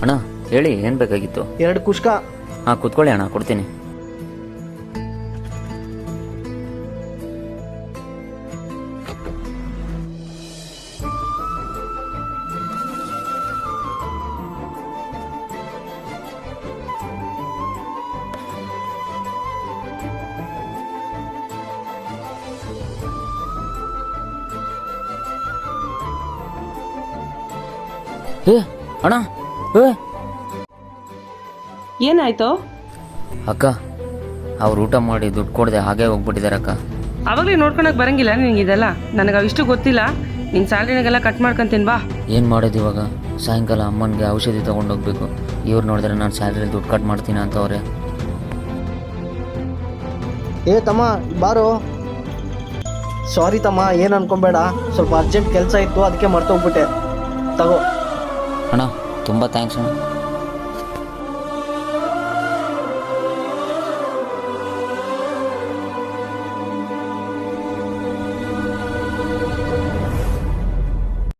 ಅಣ್ಣ ಹೇಳಿ, ಏನು ಬೇಕಾಗಿತ್ತು? 2 ಕುಷ್ಕ. ಹಾಂ, ಕೂತ್ಕೊಳ್ಳಿ ಅಣ್ಣ, ಕೊಡ್ತೀನಿ. ಅಣ್ಣ, ಏನಾಯ್ತು? ಅಕ್ಕ, ಅವ್ರು ಊಟ ಮಾಡಿ ದುಡ್ಡು ಕೊಡದೆ ಹಾಗೆ ಹೋಗ್ಬಿಟ್ಟಿದ್ದಾರೆ ಅಕ್ಕ. ಅವಾಗಲೇ ನೋಡ್ಕೊಳಕ್ ಬರಂಗಿಲ್ಲ ನಿನಗೆ ಇದೆಲ್ಲ? ನನಗೆ ಅವಿಷ್ಟು ಗೊತ್ತಿಲ್ಲ. ನಿನ್ನ ಸ್ಯಾಲ್ರಿನಾಗೆಲ್ಲ ಕಟ್ ಮಾಡ್ಕೊಂತೀನಿ ಬಾ. ಏನು ಮಾಡೋದು ಇವಾಗ? ಸಾಯಂಕಾಲ ಅಮ್ಮನಿಗೆ ಔಷಧಿ ತೊಗೊಂಡೋಗ್ಬೇಕು. ಇವ್ರು ನೋಡಿದ್ರೆ ನಾನು ಸ್ಯಾಲ್ರಿ ದುಡ್ಡು ಕಟ್ ಮಾಡ್ತೀನಿ ಅಂತವ್ರೆ. ತಮ್ಮ ಬಾರೋ. ಸಾರಿ ತಮ್ಮ, ಏನು ಅನ್ಕೊಂಬೇಡ, ಸ್ವಲ್ಪ ಅರ್ಜೆಂಟ್ ಕೆಲಸ ಇತ್ತು, ಅದಕ್ಕೆ ಮರ್ತೋಗ್ಬಿಟ್ಟೆ. ತಗೋ ಅಣ್ಣ, ತುಂಬ ಥ್ಯಾಂಕ್ಸ್ ಅಣ್ಣ.